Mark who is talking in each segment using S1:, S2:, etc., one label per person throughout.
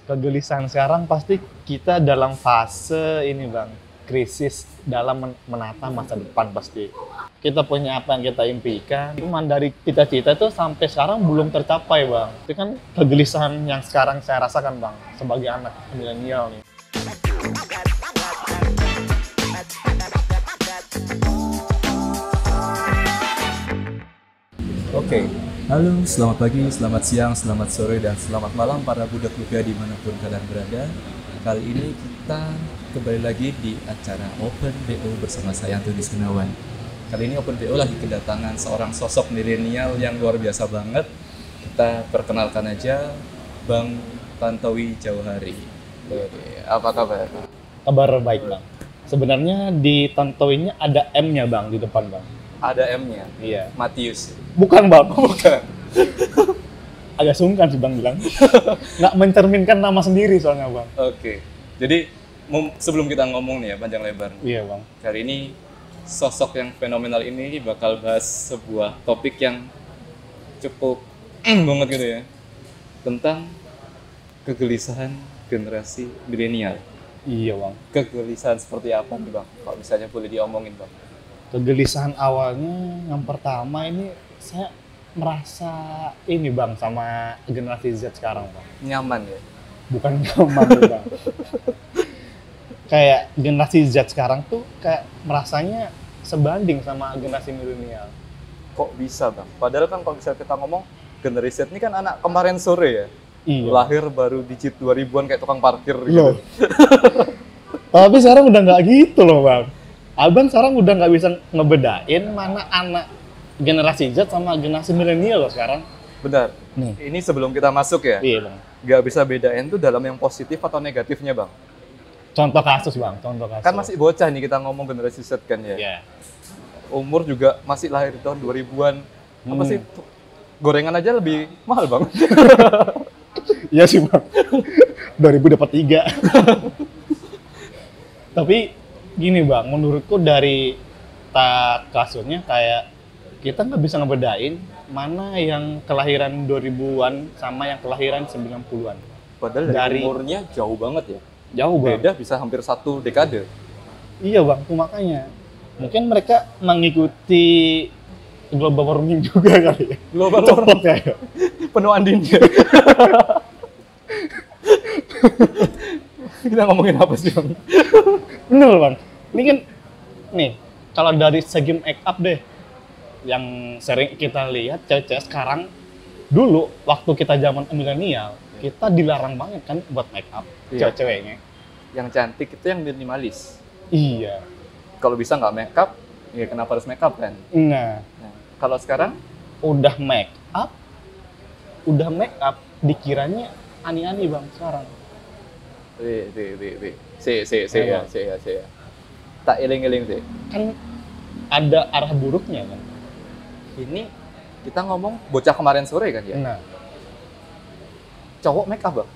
S1: Kegelisahan sekarang pasti kita dalam fase ini bang, krisis dalam menata masa depan pasti. Kita punya apa yang kita impikan, cuman dari cita-cita itu sampai sekarang belum tercapai bang. Itu kan kegelisahan yang sekarang saya rasakan bang, sebagai anak milenial nih.
S2: Oke, halo, selamat pagi, selamat siang, selamat sore, dan selamat malam para budak muda dimanapun kalian berada. Kali ini kita kembali lagi di acara Open BO bersama saya Antoni Gunawan. Kali ini Open BO lagi kedatangan seorang sosok milenial yang luar biasa banget. Kita perkenalkan aja Bang Tantowi Jauhari. Apa kabar?
S1: Kabar baik bang. Sebenarnya di Tantowinya ada M-nya bang di depan bang.
S2: Ada M-nya?
S1: Iya.
S2: Matius?
S1: Bukan bang.
S2: Bukan.
S1: Agak sungkan sih bang bilang. Nggak mencerminkan nama sendiri soalnya bang.
S2: Oke, jadi sebelum kita ngomong nih ya panjang lebar,
S1: Iya bang.
S2: kali ini sosok yang fenomenal ini bakal bahas sebuah topik yang cukup banget gitu ya, tentang kegelisahan generasi milenial.
S1: Iya bang.
S2: Kegelisahan seperti apa nih bang? Kalau misalnya boleh diomongin bang.
S1: Kegelisahan awalnya yang pertama ini saya merasa ini bang sama generasi Z sekarang bang.
S2: Nyaman ya?
S1: Bukan nyaman bang. Kayak generasi Z sekarang tuh kayak merasanya sebanding sama generasi milenial.
S2: Kok bisa bang? Padahal kan kalau bisa kita ngomong generasi Z ini kan anak kemarin sore ya?
S1: Iya.
S2: Lahir baru digit 2000-an kayak tukang parkir
S1: Loh.
S2: gitu.
S1: Tapi sekarang udah nggak gitu loh bang. Abang sekarang udah nggak bisa ngebedain mana anak generasi Z sama generasi milenial loh sekarang.
S2: Benar.
S1: Nih.
S2: Ini sebelum kita masuk ya,
S1: Iya bang.
S2: nggak bisa bedain tuh dalam yang positif atau negatifnya bang.
S1: Contoh kasus bang, contoh kasus.
S2: Kan masih bocah nih kita ngomong generasi Z kan ya.
S1: Iya.
S2: Umur juga masih lahir di tahun 2000-an. Apa sih? Gorengan aja lebih mahal bang.
S1: Iya sih bang. 2000 dapat 3. Tapi gini bang, menurutku dari kasusnya kayak kita nggak bisa ngebedain mana yang kelahiran 2000-an sama yang kelahiran 90-an.
S2: Padahal
S1: Dari-
S2: umurnya jauh banget ya.
S1: Jauh bang.
S2: Beda bisa hampir 1 dekade.
S1: Iya bang, tuh makanya. Mungkin mereka mengikuti global warming juga kali ya.
S2: Global
S1: Cepet ya.
S2: penuh andinnya. Kita ngomongin apa sih bang?
S1: Bener bang. Ini kan, nih, kalau dari segi make up deh, yang sering kita lihat cewek-cewek sekarang, dulu waktu kita zaman milenial, kita dilarang banget kan buat make up,
S2: Iya.
S1: cewek-ceweknya.
S2: Yang cantik itu yang minimalis.
S1: Iya.
S2: Kalau bisa nggak make up, ya kenapa harus make up kan?
S1: Nah,
S2: Nah, kalau sekarang,
S1: udah make up, dikiranya ani-ani bang sekarang.
S2: ya. Tak eling-eling sih.
S1: Kan ada arah buruknya kan.
S2: Ini kita ngomong bocah kemarin sore kan ya?
S1: Nah,
S2: Cowok make up bang?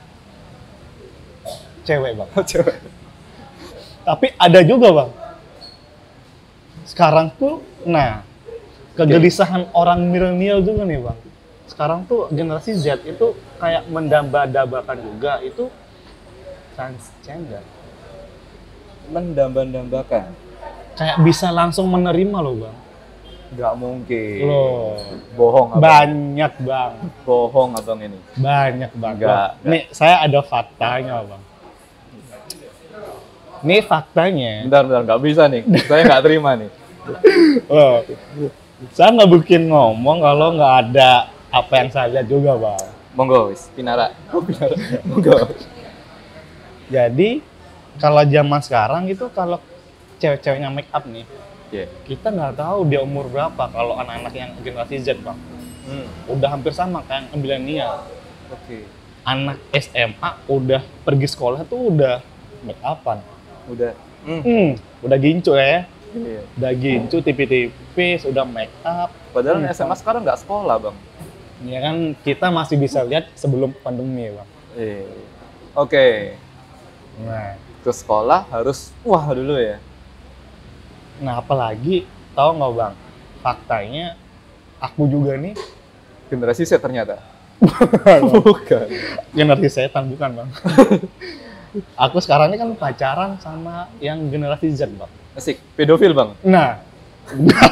S1: cewek bang.
S2: Cewek.
S1: Tapi ada juga bang. Sekarang tuh, nah, kegelisahan orang milenial juga nih bang. Sekarang tuh generasi Z itu kayak mendamba-dambakan juga itu transgender.
S2: Mendamba-dambakan?
S1: Kayak bisa langsung menerima loh bang.
S2: Nggak mungkin.
S1: Loh,
S2: Bohong abang.
S1: banyak bang.
S2: Bohong abang ini.
S1: Banyak bang.
S2: Enggak.
S1: Nih, saya ada faktanya bang. Nih faktanya.
S2: Bentar, nggak bisa nih. Saya nggak terima nih.
S1: Loh, saya nggak bikin ngomong kalau nggak ada apa yang saya lihat juga bang.
S2: Monggo, wis. Pinara. Oh, Pinara. Monggo.
S1: Jadi kalau zaman sekarang itu kalau cewek-ceweknya make up nih,
S2: Iya.
S1: kita nggak tahu dia umur berapa kalau anak-anak yang generasi Z bang. Udah hampir sama kayak yang milenial.
S2: Oke.
S1: Anak SMA udah pergi sekolah tuh udah make upan.
S2: Udah.
S1: Udah gincu ya.
S2: Iya.
S1: Udah gincu tipis-tipis, udah make up.
S2: Padahal SMA sekarang nggak sekolah bang.
S1: Ya kan kita masih bisa lihat sebelum pandemi bang.
S2: Oke.
S1: Nah,
S2: Ke sekolah harus wah dulu ya.
S1: nah apalagi tahu nggak bang? Faktanya aku juga nih
S2: Generasi Z ternyata. Bukan.
S1: Generasi setan bukan bang. Aku sekarang ini kan pacaran sama yang generasi Z bang.
S2: Asik, pedofil bang.
S1: Nah, enggak.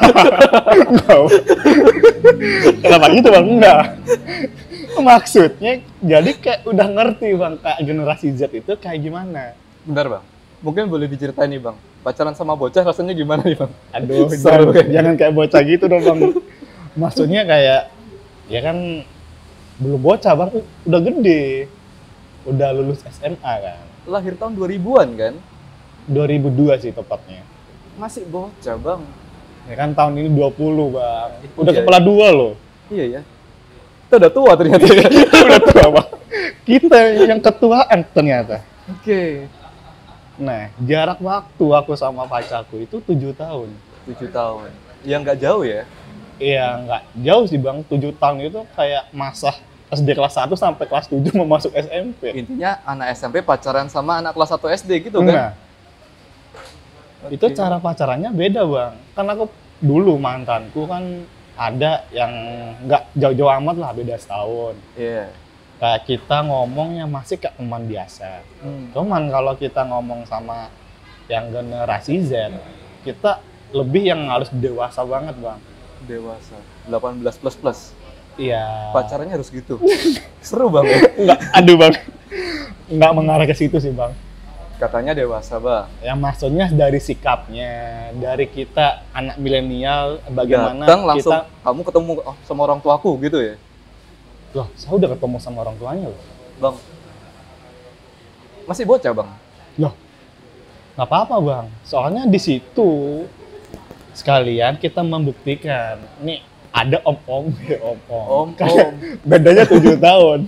S1: Kenapa gitu bang? Enggak. Maksudnya jadi kayak udah ngerti bang kayak generasi Z itu kayak gimana.
S2: Bentar bang, mungkin boleh diceritain nih bang, pacaran sama bocah rasanya gimana nih bang?
S1: Aduh,
S2: Seru
S1: jangan kayak bocah gitu dong bang. Maksudnya kayak, ya kan belum bocah bang, udah gede. Udah lulus SMA kan.
S2: Lahir tahun 2000-an kan?
S1: 2002 sih tepatnya.
S2: Masih bocah bang.
S1: Ya kan tahun ini 20 bang. Udah
S2: Iya,
S1: kepala dua loh.
S2: Iya ya. Kita udah tua ternyata ya.
S1: Udah tua bang. Kita yang ketuaan ternyata.
S2: Oke.
S1: Nah, jarak waktu aku sama pacarku itu 7 tahun.
S2: 7 tahun. Ya nggak jauh ya?
S1: Iya, nggak jauh sih bang. 7 tahun itu kayak masa SD kelas 1 sampai kelas 7 mau masuk SMP.
S2: Intinya anak SMP pacaran sama anak kelas 1 SD gitu kan?
S1: Nah, itu cara pacarannya beda bang. Kan aku dulu mantanku kan ada yang nggak jauh-jauh amat lah, beda setahun.
S2: Iya.
S1: Kayak kita ngomongnya masih kayak teman biasa. Cuman kalau kita ngomong sama yang generasi Z, kita lebih yang harus dewasa banget bang.
S2: Dewasa. 18 plus plus.
S1: Iya.
S2: Pacarannya harus gitu. Seru bang ya?
S1: Enggak, aduh bang. Enggak mengarah ke situ sih bang.
S2: Katanya dewasa bang.
S1: Ya maksudnya dari sikapnya, dari kita anak milenial, bagaimana
S2: Datang langsung
S1: kita...
S2: kamu ketemu sama orang tuaku gitu ya?
S1: Loh, saya udah ketemu sama orang tuanya loh.
S2: Bang, masih bocah bang?
S1: Loh, nggak apa-apa bang. Soalnya di situ sekalian kita membuktikan. Nih, ada om-om, ya om-om.
S2: Om.
S1: Bedanya 7 tahun.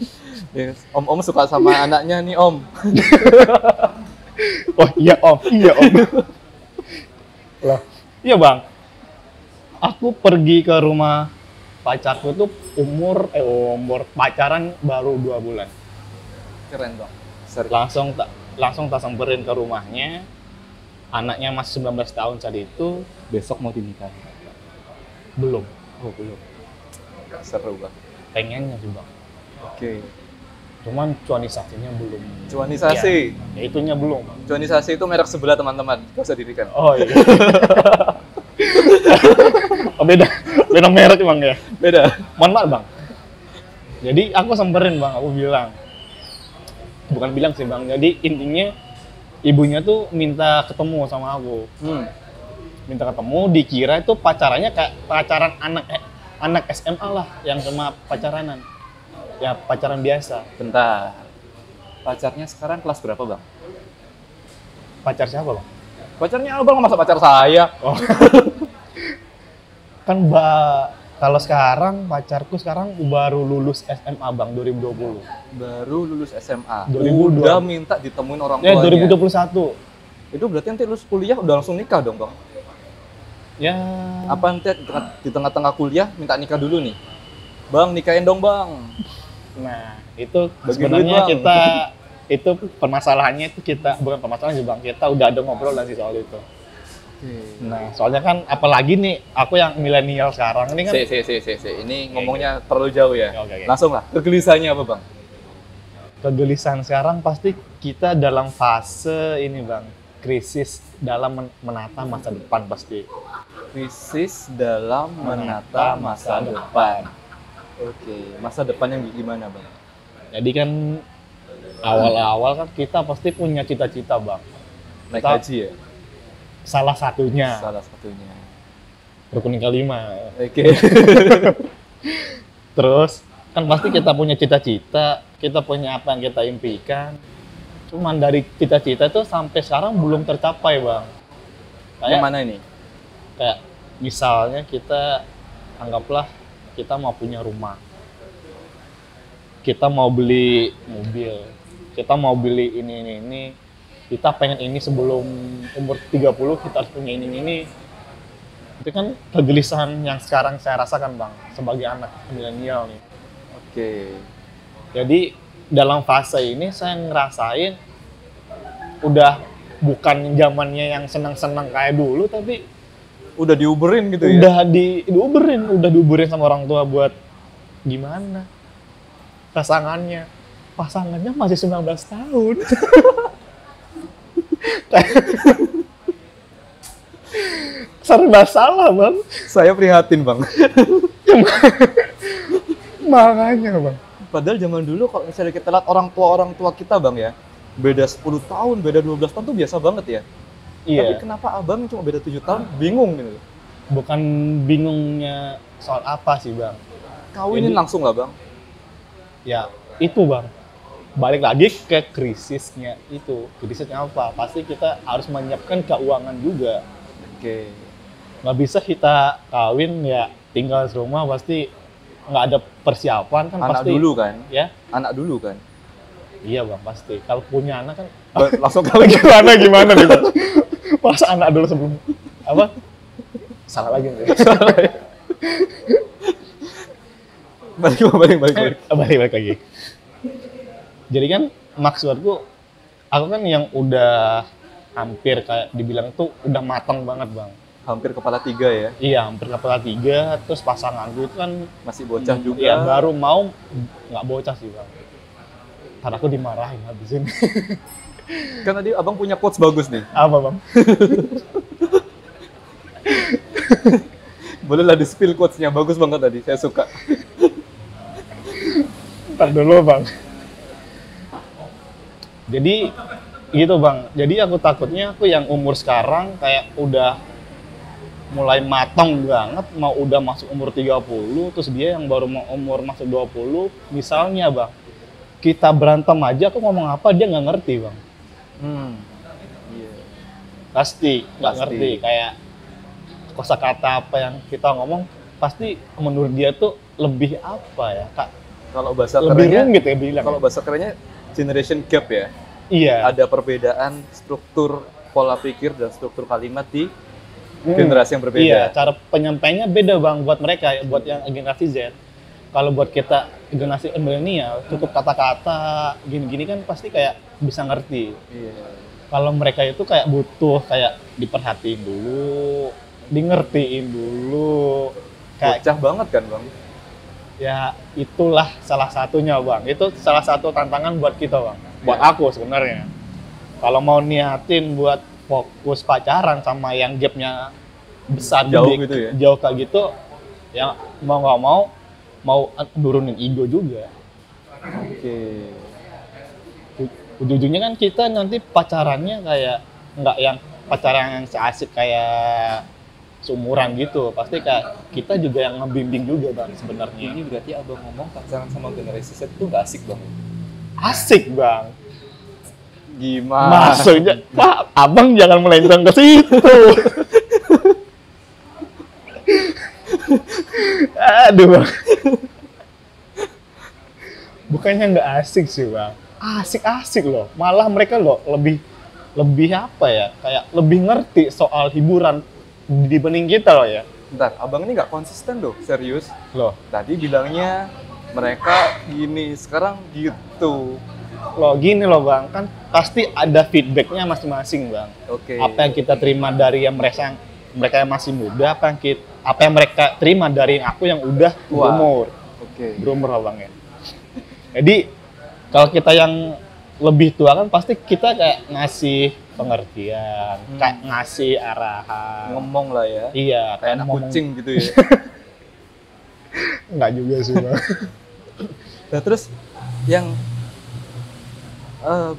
S2: Yes. Om suka sama anaknya nih om.
S1: Oh iya om. Loh, iya bang. Aku pergi ke rumah pacarku tuh umur pacaran baru 2 bulan.
S2: Keren bang. Serius.
S1: Langsung tak samperin ke rumahnya. Anaknya masih 19 tahun saat itu.
S2: Besok mau dinikahi.
S1: Belum. Oh belum.
S2: Seru bang.
S1: Pengennya sih bang.
S2: Oke.
S1: Cuman cuanisasinya belum.
S2: Cuanisasi.
S1: Ya itunya belum.
S2: Cuanisasi itu merek sebelah teman-teman. Gak usah dirikan.
S1: Oh iya. Oh, beda merek bang ya.
S2: Beda.
S1: Mohon maaf bang. Jadi aku samperin bang, aku bilang. Bukan bilang sih bang. Jadi intinya ibunya tuh minta ketemu sama aku. Minta ketemu, dikira itu pacarannya kayak pacaran anak SMA lah, yang cuma pacaranan. Ya pacaran biasa.
S2: Bentar. Pacarnya sekarang kelas berapa bang?
S1: Pacar siapa bang?
S2: Pacarnya abang, masa pacar saya?
S1: Oh. Kan kalau sekarang pacarku sekarang baru lulus SMA bang 2020.
S2: Baru lulus SMA.
S1: 2002.
S2: Udah minta ditemuin orang
S1: Ya
S2: tuanya.
S1: 2021.
S2: Itu berarti nanti lulus kuliah udah langsung nikah dong bang?
S1: Ya.
S2: Apa nanti di tengah-tengah kuliah minta nikah dulu nih? Bang, nikahin dong bang.
S1: Nah, itu
S2: Bagi
S1: sebenarnya
S2: duit, Bang.
S1: kita itu permasalahannya itu kita bukan permasalahan sih bang, kita udah ada ngobrol sih soal itu. Nah, soalnya kan apalagi nih aku yang milenial sekarang ini kan.
S2: Ini ngomongnya terlalu jauh ya.
S1: Oke.
S2: Langsung lah. Kegelisahannya apa bang?
S1: Kegelisahan sekarang pasti kita dalam fase ini bang, krisis dalam menata masa depan pasti.
S2: Krisis dalam menata masa depan. Oke, masa depan yang gimana bang?
S1: Jadi kan awal-awal kan kita pasti punya cita-cita bang.
S2: Naik haji ya?
S1: Salah satunya
S2: Salah satunya.
S1: rukun kelima.
S2: Oke.
S1: Terus kan pasti kita punya cita-cita, kita punya apa yang kita impikan. Cuman dari cita-cita itu sampai sekarang belum tercapai bang.
S2: Yang mana ini?
S1: Kayak misalnya kita anggaplah kita mau punya rumah, kita mau beli mobil, kita mau beli ini, kita pengen ini sebelum umur 30 kita harus punya ini. Itu kan kegelisahan yang sekarang saya rasakan bang, sebagai anak milenial nih.
S2: Oke.
S1: Jadi dalam fase ini saya ngerasain udah bukan zamannya yang senang-senang kayak dulu, tapi
S2: Udah diuberin gitu ya?
S1: udah diuberin sama orang tua buat gimana. pasangannya masih 19 tahun. Serba salah, Bang.
S2: Saya prihatin, Bang.
S1: Makanya, Bang.
S2: Padahal zaman dulu kalau misalnya kita lihat orang tua kita, Bang ya, beda 10 tahun, beda 12 tahun tuh biasa banget ya.
S1: Iya.
S2: Tapi kenapa abang cuma beda 7 tahun? Bingung gitu.
S1: Bukan bingungnya soal apa sih, Bang.
S2: Kawinin langsung lah, Bang.
S1: Ya, itu, Bang. Balik lagi ke krisisnya itu. Krisisnya apa? Pasti kita harus menyiapkan keuangan juga.
S2: Oke.
S1: Nggak bisa kita kawin ya tinggal di rumah, pasti nggak ada persiapan kan.
S2: Anak
S1: pasti,
S2: dulu kan?
S1: Ya?
S2: Anak dulu kan?
S1: Iya, Bang, pasti. Kalau punya anak kan
S2: Langsung kawin.
S1: gimana gitu. Masa anak dulu sebelum apa? Salah lagi nih. Balik lagi. Jadi kan maksudku, aku kan yang udah hampir kayak dibilang tuh udah matang banget, Bang.
S2: Hampir kepala 3 ya?
S1: Iya, hampir kepala 3, terus pasanganku itu kan
S2: Masih bocah juga.
S1: ya baru mau, nggak bocah sih, Bang. Ntar aku dimarahin habis ini.
S2: Kan tadi abang punya quotes bagus nih.
S1: Apa, Bang?
S2: Bolehlah di spill quotes-nya, bagus banget tadi, saya suka.
S1: Ntar dulu, Bang. Jadi gitu, Bang. Jadi aku takutnya aku yang umur sekarang kayak udah mulai matang banget, mau udah masuk umur 30, terus dia yang baru mau umur masuk 20, misalnya, Bang. Kita berantem aja, aku ngomong apa dia nggak ngerti, Bang.
S2: Iya.
S1: Pasti nggak
S2: Pasti.
S1: ngerti, kayak kosakata apa yang kita ngomong pasti menurut dia tuh lebih apa ya, Kak?
S2: Kalau bahasa
S1: Lebih
S2: kerennya,
S1: rumit ya bilang.
S2: kalau bahasa kerennya generation gap ya.
S1: Iya.
S2: Ada perbedaan struktur pola pikir dan struktur kalimat di generasi yang berbeda.
S1: Iya, cara penyampainya beda, Bang, buat mereka, buat yang generasi Z. Kalau buat kita generasi milenial, cukup kata-kata gini-gini kan pasti kayak bisa ngerti.
S2: Iya.
S1: Kalau mereka itu kayak butuh kayak diperhatiin dulu, di ngertiin dulu. Kayak
S2: Bocah banget kan, Bang?
S1: ya itulah salah satunya, Bang. Itu salah satu tantangan buat kita, Bang. Buat aku sebenarnya. Kalau mau niatin buat fokus pacaran sama yang gapnya besar,
S2: Jauh
S1: gede,
S2: gitu ya?
S1: jauh kayak gitu, ya mau nggak mau nurunin ego juga.
S2: Oke.
S1: Ujung-ujungnya kan kita nanti pacarannya kayak nggak yang pacaran yang seasik kayak seumuran gitu, pasti kayak kita juga yang ngebimbing juga, Bang, sebenarnya.
S2: Ini berarti abang ngomong pacaran sama generasi Z itu nggak asik, Bang?
S1: Asik, Bang.
S2: Gimana?
S1: Maksudnya, Pak, abang jangan melenceng ke situ. Aduh, Bang. Bukannya nggak asik sih, Bang. Asik-asik loh. Malah mereka loh lebih apa ya? Kayak lebih ngerti soal hiburan dibanding kita loh ya.
S2: Bentar, abang ini nggak konsisten loh, serius.
S1: Loh,
S2: Tadi bilangnya mereka gini, sekarang gitu.
S1: gini loh, Bang. Kan pasti ada feedbacknya masing-masing, Bang.
S2: Oke.
S1: Apa yang kita terima dari yang mereka yang masih muda, apa yang mereka terima dari aku yang udah
S2: Tua.
S1: berumur lah, Bang, ya. Jadi kalau kita yang lebih tua kan pasti kita kayak ngasih pengertian, kayak ngasih arahan.
S2: Ngomong lah ya.
S1: Iya,
S2: Kayak anak
S1: ngomong.
S2: kucing gitu ya.
S1: Enggak juga sih, Bang.
S2: Nah, terus yang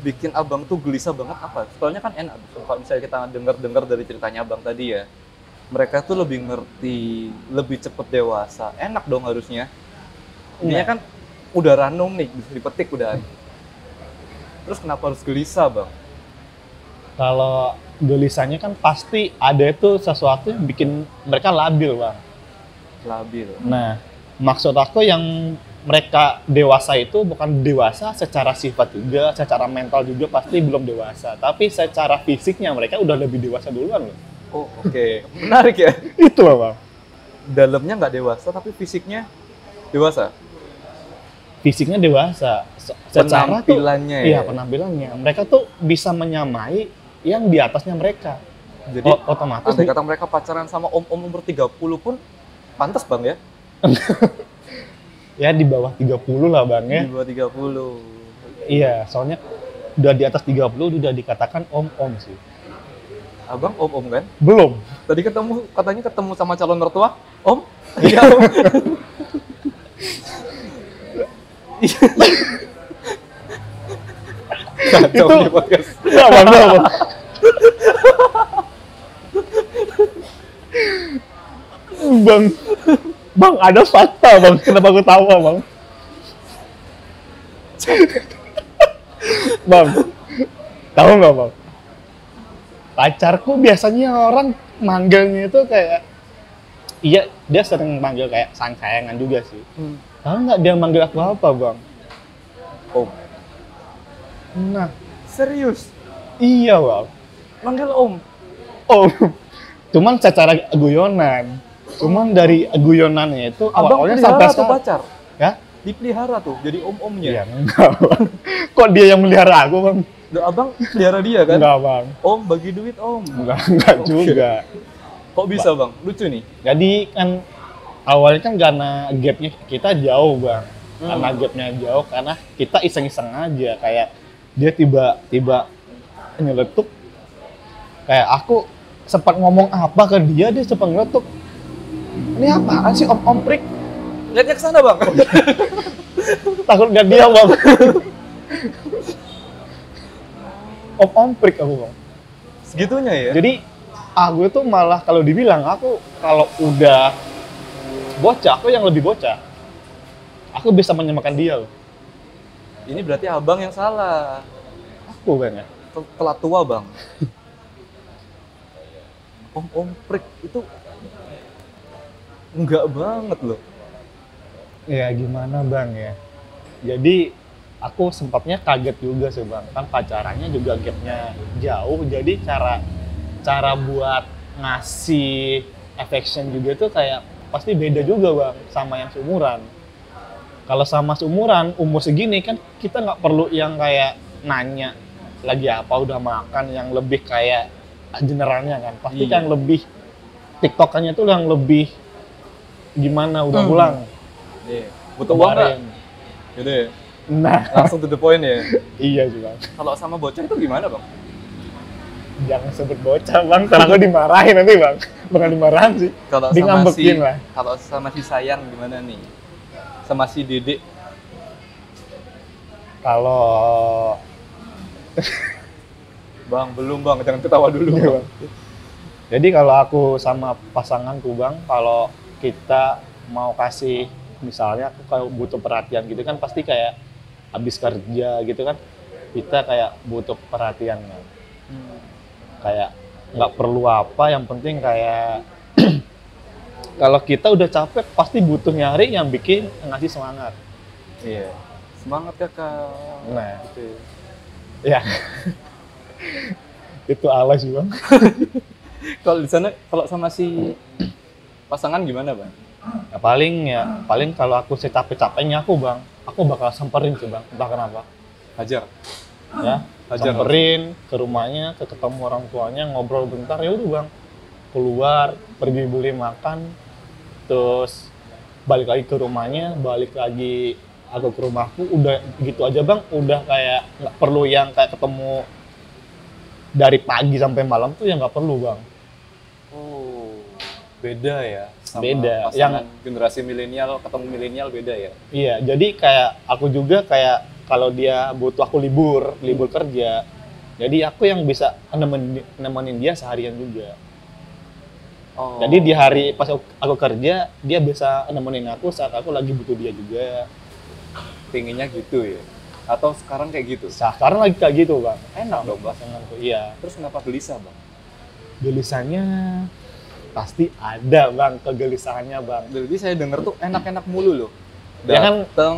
S2: bikin abang tuh gelisah banget apa? Soalnya kan enak, kalau misalnya kita dengar dari ceritanya abang tadi ya, mereka tuh lebih ngerti, lebih cepet dewasa. Enak dong harusnya. Intinya kan udah ranum nih, bisa dipetik udah. Terus kenapa harus gelisah, Bang?
S1: Kalau gelisahnya kan pasti ada itu sesuatu yang bikin mereka labil, Bang.
S2: Labil.
S1: Nah, maksud aku yang mereka dewasa itu bukan dewasa secara sifat juga, secara mental juga pasti belum dewasa. Tapi secara fisiknya mereka udah lebih dewasa duluan loh.
S2: Oh, oke. Menarik ya.
S1: Itu loh, Bang.
S2: Dalamnya nggak dewasa, tapi fisiknya dewasa.
S1: Fisiknya dewasa. Secara
S2: Penampilannya
S1: tuh,
S2: ya?
S1: Iya, penampilannya. Mereka tuh bisa menyamai yang di atasnya mereka.
S2: Jadi
S1: Otomatis
S2: andai kata mereka pacaran sama om-om umur 30 pun pantas, Bang ya?
S1: Ya di bawah 30 lah bang ya.
S2: Di bawah 30.
S1: Iya, soalnya udah di atas 30 udah dikatakan om-om sih.
S2: Abang om kan?
S1: Belum.
S2: Tadi katanya ketemu sama calon mertua, om? Iya om. Kacau
S1: Itu-
S2: nih podcast.
S1: Enggak bang, enggak bang. Bang, bang ada fakta bang, kenapa aku tawa bang? Bang, tahu nggak bang? Pacarku biasanya orang manggilnya itu kayak, iya dia sering manggil kayak sayang-sayangan juga sih. Tahu nggak dia manggil aku apa bang?
S2: Om.
S1: Nah,
S2: Serius?
S1: iya bang.
S2: Manggil om?
S1: Oh, cuman secara guyonan. Cuman dari guyonannya itu
S2: Abang
S1: awalnya
S2: pelihara
S1: sampai
S2: atau
S1: sekarang.
S2: pacar?
S1: Ya?
S2: Dipelihara tuh, jadi om-omnya.
S1: Iya, enggak bang. Kok dia yang melihara aku bang?
S2: Duh, abang pelihara dia kan?
S1: Enggak bang.
S2: Om, bagi duit om.
S1: Enggak
S2: Oke.
S1: juga.
S2: Kok bisa bang? Lucu nih.
S1: Jadi kan awalnya kan karena gapnya kita jauh bang. Karena gapnya jauh, karena kita iseng-iseng aja. Kayak dia tiba-tiba nyeletuk. Kayak aku sempat ngomong apa ke dia sempat nyeletuk. Ini apaan sih om prik?
S2: Lihatnya ke sana bang.
S1: Takut gak dia bang. Om prik aku bang.
S2: Segitunya ya?
S1: Jadi aku itu malah kalau dibilang aku kalau udah bocah, aku yang lebih bocah. Aku bisa menyamakan dia loh.
S2: Ini berarti abang yang salah.
S1: Aku kan ya.
S2: Telat tua bang. Om prik itu enggak banget loh.
S1: Ya gimana bang ya. Jadi aku sempatnya kaget juga sih bang. Kan pacarannya juga gapnya jauh. Jadi cara buat ngasih affection juga tuh kayak pasti beda juga bang sama yang seumuran. Kalau sama seumuran umur segini kan kita nggak perlu yang kayak nanya lagi apa udah makan, yang lebih kayak generalnya kan. Pasti
S2: Iya.
S1: yang lebih tiktokannya tuh yang lebih gimana udah pulang.
S2: Iya. Butuh uang nggak?
S1: Kabarin.
S2: Gitu ya.
S1: Nah,
S2: Langsung to the point ya.
S1: iya sih bang.
S2: Kalau sama bocah itu gimana bang?
S1: Jangan sebut bocah bang, ntar aku dimarahin nanti bang. Bukan dimarahin sih,
S2: Kalau
S1: di
S2: sama
S1: ngambekin lah.
S2: Kalau sama si sayang gimana nih? Sama si dedek?
S1: Kalau
S2: Bang, belum bang, jangan ketawa dulu
S1: Iya,
S2: bang.
S1: Bang. Jadi kalau aku sama pasanganku bang, kalau kita mau kasih, misalnya aku kalau butuh perhatian gitu kan pasti kayak habis kerja gitu kan, kita kayak butuh perhatian kan. Kayak nggak perlu apa, yang penting kayak kalau kita udah capek pasti butuh nyari yang bikin ngasih semangat.
S2: Iya. Semangat kakak.
S1: Nah,
S2: Gitu ya.
S1: ya itu alay sih bang.
S2: Kalau di sana, kalau sama si pasangan gimana bang?
S1: Ya paling kalau aku capek-capeknya aku bakal samperin sih bang, entah kenapa.
S2: Hajar.
S1: Ya,
S2: Hajar
S1: samperin ke rumahnya, ketemu orang tuanya, ngobrol bentar, ya udah bang, keluar, pergi beli makan, terus balik lagi ke rumahnya, balik lagi aku ke rumahku, udah gitu aja bang, udah kayak nggak perlu yang kayak ketemu dari pagi sampai malam tuh yang nggak perlu bang.
S2: Oh, beda ya. Sama
S1: Beda.
S2: pasangan generasi milenial ketemu milenial beda ya.
S1: Iya, jadi kayak aku juga kayak kalau dia butuh aku libur kerja, jadi aku yang bisa nemenin dia seharian juga.
S2: Oh.
S1: Jadi di hari pas aku kerja, dia bisa nemenin aku saat aku lagi butuh dia juga.
S2: Pinginnya gitu ya. Atau sekarang kayak gitu?
S1: Sekarang lagi kayak gitu bang.
S2: Enak dong bang.
S1: Pasanganku, iya.
S2: Terus kenapa gelisah bang?
S1: Gelisahnya pasti ada bang, kegelisahannya bang.
S2: Jadi saya denger tuh enak-enak mulu loh.
S1: Ya kan?
S2: Dateng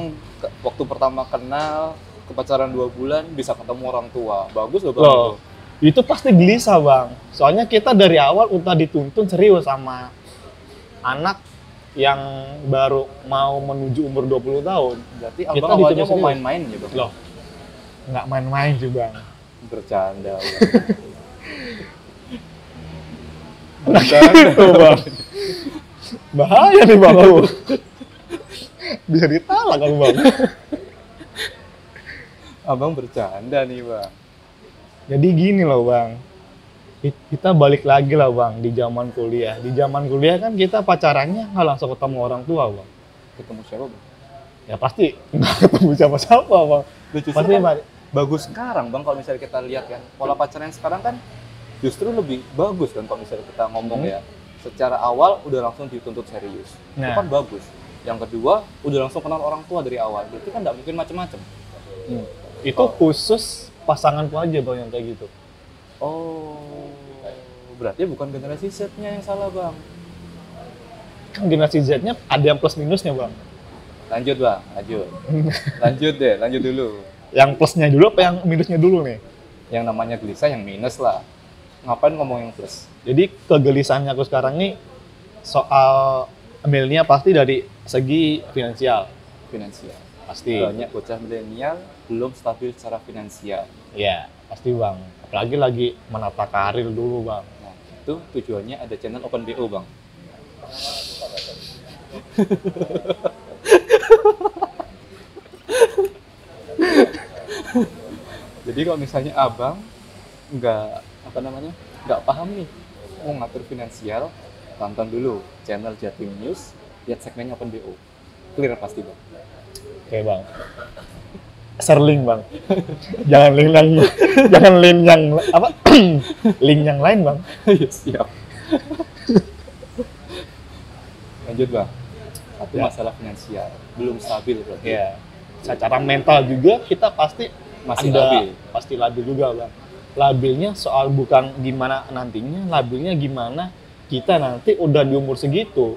S2: waktu pertama kenal, ke pacaran 2 bulan bisa ketemu orang tua. Bagus loh bang.
S1: Loh, itu pasti gelisah bang. Soalnya kita dari awal udah dituntun serius sama anak yang baru mau menuju umur 20 tahun.
S2: Berarti
S1: Kita
S2: abang awalnya
S1: dituntun
S2: mau
S1: serius.
S2: main-main ya bang?
S1: Loh, nggak main-main sih bang.
S2: Bercanda bang.
S1: Gitu bang. Bahaya nih bang aku. Bisa ditalak kan bang.
S2: Abang bercanda nih bang.
S1: Jadi gini loh bang, kita balik lagi lah bang di zaman kuliah. Di zaman kuliah kan kita pacarannya nggak langsung ketemu orang tua bang.
S2: Ketemu siapa bang?
S1: Ya pasti nggak ketemu siapa-siapa bang. Pasti
S2: kan bagus sekarang bang kalau misalnya kita lihat kan pola pacaran sekarang kan justru lebih bagus kan kalau misalnya kita ngomong ya. Secara awal udah langsung dituntut serius. Itu kan bagus. Yang kedua udah langsung kenal orang tua dari awal. Berarti kan nggak mungkin macam-macam.
S1: Itu khusus pasanganku aja bang yang kayak gitu.
S2: Oh, berarti bukan generasi Z-nya yang salah bang.
S1: Kan generasi Z-nya ada yang plus minusnya bang.
S2: Lanjut bang, lanjut. Lanjut dulu.
S1: Yang plusnya dulu apa yang minusnya dulu nih?
S2: Yang namanya gelisah yang minus lah. Ngapain ngomong yang plus?
S1: Jadi kegelisahannya aku sekarang nih soal milenial pasti dari segi finansial.
S2: Finansial.
S1: Pasti.
S2: Banyak bocah milenial belum stabil secara finansial.
S1: Iya, pasti bang. Apalagi lagi menata karir dulu bang.
S2: Nah, itu tujuannya ada channel Open BO bang. Jadi kalau misalnya abang nggak paham nih mau ngatur finansial, tonton dulu channel Jatim News, lihat segmennya Open BO. Clear pasti bang.
S1: Oke bang. Share bang. Jangan link yang apa? Link yang lain bang.
S2: Iya siap. Lanjut bang. Satu masalah finansial belum stabil berarti.
S1: Iya. Secara mental juga kita pasti
S2: masih labil.
S1: Pasti labil juga bang. Labilnya soal bukan gimana nantinya, labilnya gimana kita nanti udah di umur segitu,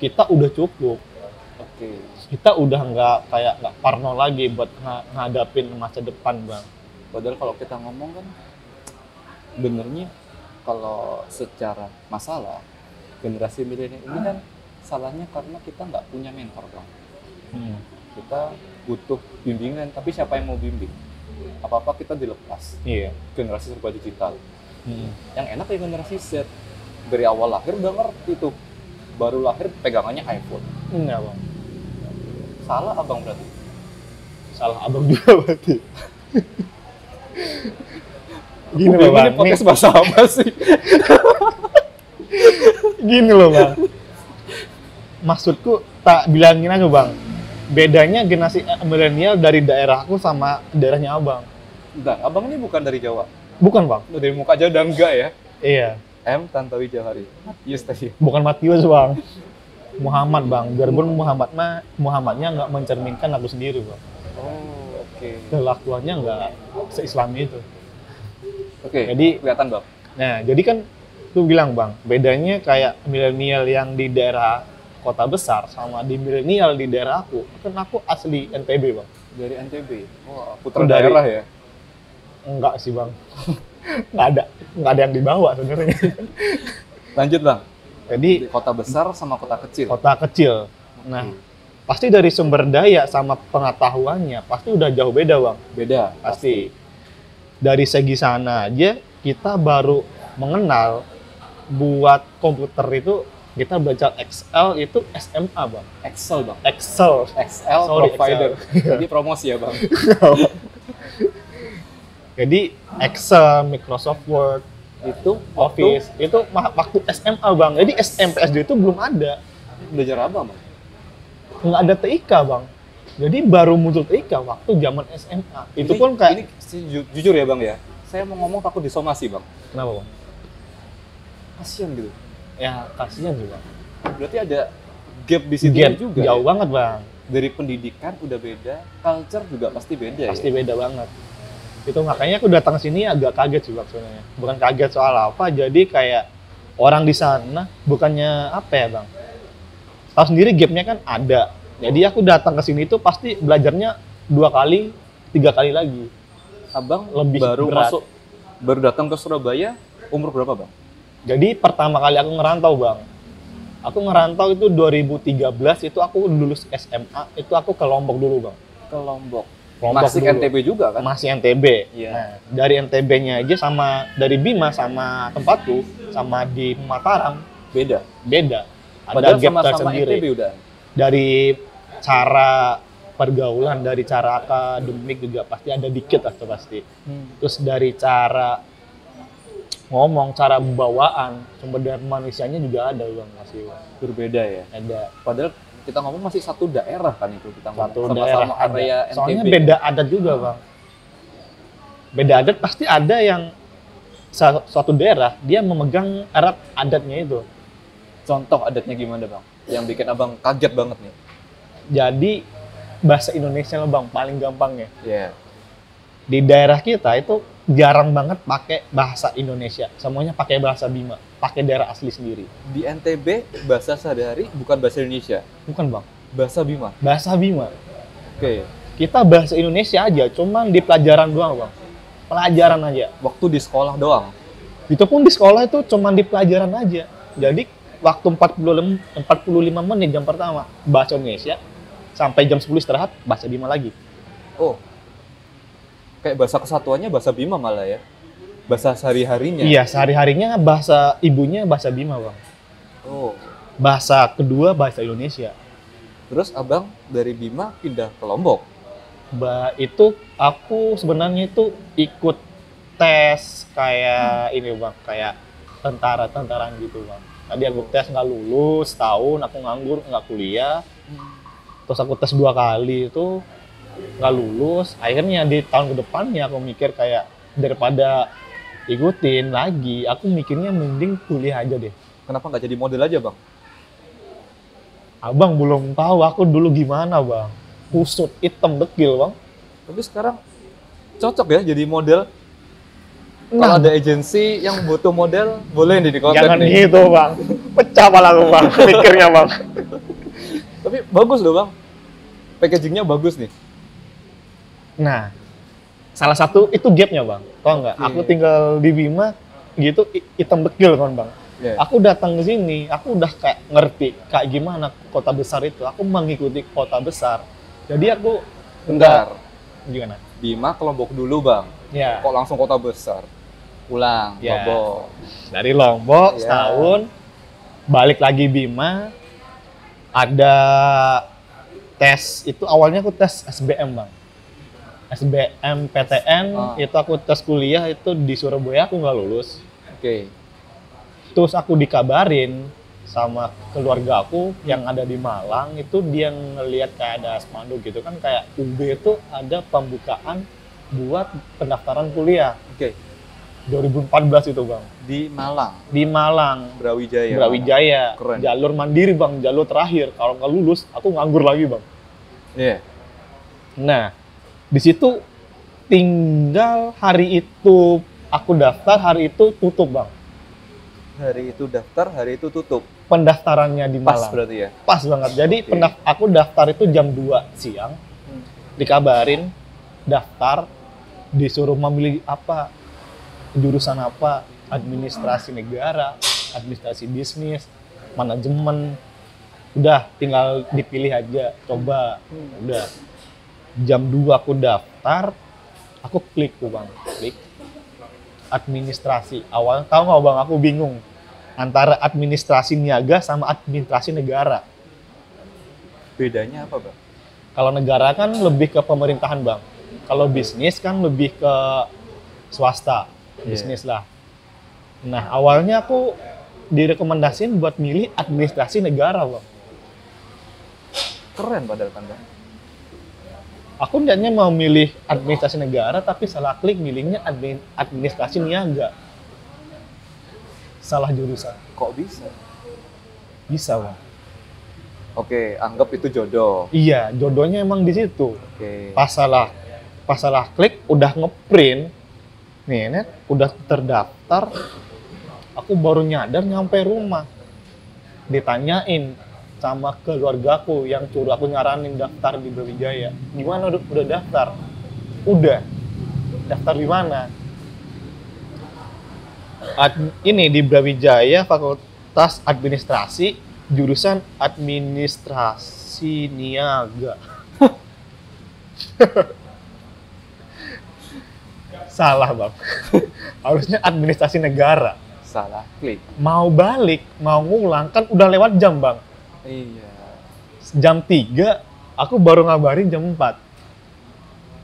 S1: kita udah cukup.
S2: Oke.
S1: Kita udah nggak parno lagi buat ngadapin masa depan bang.
S2: Padahal kalau kita ngomong kan, benernya kalau secara masalah generasi milenial ini kan salahnya karena kita nggak punya mentor bang. Kita butuh bimbingan, tapi siapa yang mau bimbing? Apa-apa kita dilepas.
S1: Iya.
S2: Generasi serba digital. Yang enak ya generasi Z. Dari awal lahir udah ngerti tuh. Baru lahir pegangannya iPhone.
S1: Enggak bang.
S2: Salah abang berarti?
S1: Salah abang juga berarti. Gini loh bang.
S2: Ini podcast bahasa apa sih?
S1: Gini loh bang. Maksudku tak bilangin aja bang. Bedanya generasi milenial dari daerahku sama daerahnya abang.
S2: Bentar, abang ini bukan dari Jawa?
S1: Bukan bang.
S2: Dari muka aja udah enggak ya?
S1: Iya.
S2: M. Tantowi Johari. Yes tadi.
S1: Bukan Matius bang. Muhammad bang. Biarpun Muhammadnya nggak mencerminkan aku sendiri bang.
S2: Oh, oke.
S1: Kelakuannya nggak se-Islami itu.
S2: Oke.
S1: Jadi
S2: kelihatan bang.
S1: Nah, jadi kan lu bilang bang, bedanya kayak milenial yang di daerah kota besar sama di milenial di daerah aku. Kan aku asli NTB bang.
S2: Dari NTB. Wah, putra daerah ya?
S1: Enggak sih bang. nggak ada yang dibawa sebenarnya.
S2: Lanjut bang.
S1: Jadi
S2: di kota besar sama kota kecil.
S1: Kota kecil. Nah, pasti dari sumber daya sama pengetahuannya pasti udah jauh beda bang.
S2: Beda.
S1: Pasti. Dari segi sana aja kita baru mengenal buat komputer itu kita belajar Excel itu SMA bang.
S2: Excel bang.
S1: Excel Sorry,
S2: provider.
S1: Excel.
S2: Jadi promosi ya bang.
S1: Jadi Excel, Microsoft Word,
S2: itu
S1: Office itu waktu SMA bang. Jadi SMP SD itu belum ada.
S2: Belajar apa bang?
S1: Nggak ada TIK bang. Jadi baru muncul TIK waktu zaman SMA. Itu pun kayak
S2: ini jujur ya bang ya. Saya mau ngomong takut disomasi bang.
S1: Kenapa bang?
S2: Kasian gitu.
S1: Ya kasihan juga.
S2: Berarti ada gap di situ juga.
S1: Jauh
S2: ya?
S1: banget bang.
S2: Dari pendidikan udah beda, culture juga pasti beda.
S1: Pasti beda banget. Itu makanya aku datang sini agak kaget sih sebenarnya. Bukan kaget soal apa, jadi kayak orang di sana bukannya apa ya bang? Tahu sendiri gapnya kan ada. Jadi aku datang ke sini tuh pasti belajarnya 2 kali, 3 kali lagi.
S2: Abang
S1: lebih berat.
S2: Baru datang ke Surabaya umur berapa bang?
S1: Jadi pertama kali aku ngerantau bang. Aku ngerantau itu 2013 itu aku lulus SMA, itu aku ke Lombok dulu bang.
S2: Ke Lombok.
S1: Masih
S2: dulu. NTB juga kan?
S1: Masih NTB.
S2: Iya.
S1: Nah, dari NTB-nya aja sama dari Bima sama tempatku sama di Mataram
S2: beda.
S1: Ada
S2: padahal
S1: gap
S2: sama-sama
S1: tersendiri.
S2: NTB udah.
S1: Dari cara pergaulan, dari cara akademik juga pasti ada dikit lah tuh pasti. Terus dari cara ngomong, cara bawaan, sumber daya manusianya juga ada Bang, masih Bang.
S2: Berbeda ya.
S1: Ada
S2: Padahal kita ngomong masih satu daerah kan itu kita ngomong.
S1: satu
S2: Sama-sama
S1: daerah
S2: area
S1: ada. Soalnya
S2: NTB.
S1: beda adat juga Bang. Beda adat pasti ada yang suatu daerah dia memegang erat adatnya itu.
S2: Contoh adatnya gimana Bang? Yang bikin Abang kaget banget nih.
S1: Jadi bahasa Indonesia lah Bang, paling gampangnya.
S2: Iya.
S1: Di daerah kita itu jarang banget pakai bahasa Indonesia. Semuanya pakai bahasa Bima, pakai daerah asli sendiri.
S2: Di NTB bahasa sehari-hari bukan bahasa Indonesia,
S1: Bukan Bang,
S2: bahasa Bima.
S1: bahasa Bima.
S2: Oke.
S1: Kita bahasa Indonesia aja, cuman di pelajaran doang Bang. Pelajaran aja.
S2: Waktu di sekolah doang.
S1: Itu pun di sekolah itu cuman di pelajaran aja. Jadi waktu 45 menit jam pertama bahasa Indonesia, sampai jam 10 istirahat bahasa Bima lagi.
S2: Oh. Kayak bahasa kesatuannya bahasa Bima malah ya. Bahasa sehari-harinya.
S1: Iya, sehari-harinya bahasa ibunya bahasa Bima Bang.
S2: Oh.
S1: Bahasa kedua bahasa Indonesia.
S2: Terus Abang dari Bima pindah ke Lombok.
S1: Itu aku sebenarnya itu ikut tes kayak ini Bang, kayak tentara-tentaraan gitu Bang. Tadi aku tes nggak lulus, tahun aku nganggur nggak kuliah. Terus aku tes 2 kali itu nggak lulus. Akhirnya di tahun kedepannya aku mikir kayak daripada ikutin lagi, aku mikirnya mending kuliah aja deh.
S2: Kenapa nggak jadi model aja Bang?
S1: Abang belum tahu aku dulu gimana Bang. Kusut, hitam, dekil Bang.
S2: Tapi sekarang cocok ya jadi model. Kalau
S1: Nah,
S2: ada agensi yang butuh model, boleh nih di kontak
S1: jangan
S2: nih.
S1: gitu Bang. Pecah pala aku Bang, mikirnya Bang.
S2: Tapi bagus loh Bang. Packagingnya bagus nih.
S1: Nah, salah satu itu gapnya Bang. Tau nggak?
S2: Oke.
S1: Aku tinggal di Bima gitu hitam bekil kan Bang.
S2: Iya.
S1: Aku datang ke sini, aku udah kayak ngerti kayak gimana kota besar itu. Aku mengikuti kota besar. Jadi aku
S2: Bentar.
S1: gimana?
S2: Bima ke Lombok dulu Bang.
S1: Ya,
S2: Kok langsung kota besar? Pulang,
S1: Ya.
S2: Lombok.
S1: dari Lombok
S2: Ya.
S1: setahun, balik lagi Bima. Ada tes itu awalnya aku tes SBM Bang. SBM PTN itu aku tes kuliah itu di Surabaya aku nggak lulus.
S2: Oke.
S1: Terus aku dikabarin sama keluarga aku yang ada di Malang, itu dia ngelihat kayak ada spanduk gitu kan, kayak UB itu ada pembukaan buat pendaftaran kuliah
S2: Oke.
S1: 2014 itu Bang.
S2: Di Malang,
S1: Di Malang,
S2: Brawijaya.
S1: Brawijaya,
S2: Keren.
S1: jalur mandiri Bang, jalur terakhir. Kalau nggak lulus, aku nganggur lagi Bang.
S2: Iya.
S1: Nah, di situ tinggal hari itu aku daftar, hari itu tutup Bang.
S2: Hari itu daftar, hari itu tutup.
S1: Pendaftarannya di
S2: Pas
S1: Malang.
S2: berarti ya?
S1: Pas banget. Jadi
S2: Oke.
S1: aku daftar itu jam 2 siang. Dikabarin daftar, disuruh memilih apa, jurusan apa, administrasi negara, administrasi bisnis, manajemen. Udah tinggal dipilih aja, coba. Udah. Jam 2 aku daftar, aku klik tuh Bang. Klik administrasi. Awalnya tahu nggak Bang, aku bingung antara administrasi niaga sama administrasi negara.
S2: Bedanya apa Bang?
S1: Kalau negara kan lebih ke pemerintahan Bang. Kalau bisnis kan lebih ke swasta, bisnis lah. Nah awalnya aku direkomendasiin buat milih administrasi negara Bang.
S2: Keren padahal kan Bang.
S1: Aku niatnya mau milih administrasi negara, tapi salah klik milihnya administrasi niaga. Salah jurusan.
S2: Kok bisa?
S1: Bisa Bang.
S2: Oke, anggap itu jodoh.
S1: Iya, jodohnya emang di situ.
S2: Oke.
S1: Pas salah klik, udah ngeprint, nih, net, udah terdaftar, aku baru nyadar nyampe rumah. Ditanyain sama keluargaku yang suruh aku nyaranin daftar di Brawijaya. Gimana udah daftar? Udah. Daftar di mana? Ini di Brawijaya, Fakultas Administrasi, jurusan Administrasi Niaga. Salah Bang. Harusnya administrasi negara.
S2: Salah klik.
S1: Mau balik, mau ngulang kan udah lewat jam Bang.
S2: Iya.
S1: Jam 3 Aku baru ngabarin jam 4.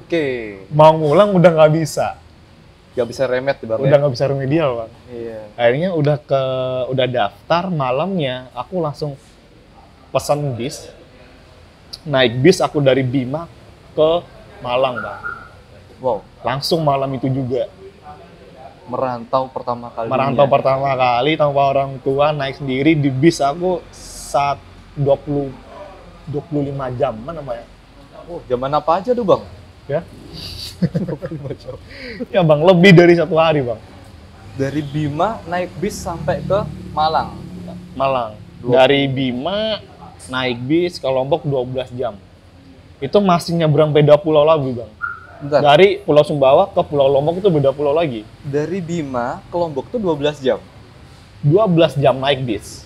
S2: Oke.
S1: Mau ngulang udah nggak bisa.
S2: Gak bisa remet Bang
S1: Udah
S2: ya?
S1: nggak bisa remedial, Bang.
S2: Iya.
S1: Akhirnya udah daftar, malamnya aku langsung pesan bis. Naik bis aku dari Bima ke Malang, Bang.
S2: Wow,
S1: Langsung malam itu juga.
S2: merantau pertama kali.
S1: Merantau pertama kali tanpa orang tua, naik sendiri di bis aku 25 jam, mana Bang?
S2: Oh, zaman apa aja tuh Bang?
S1: Ya. Ya Bang, lebih dari 1 hari, Bang.
S2: Dari Bima naik bis sampai ke Malang.
S1: Malang. Dari Bima naik bis ke Lombok 12 jam. Itu masih nyebrang beda pulau lagi, Bang.
S2: Bentar,
S1: Dari Pulau Sumbawa ke Pulau Lombok itu beda pulau lagi.
S2: dari Bima ke Lombok tuh 12 jam.
S1: 12 jam naik bis.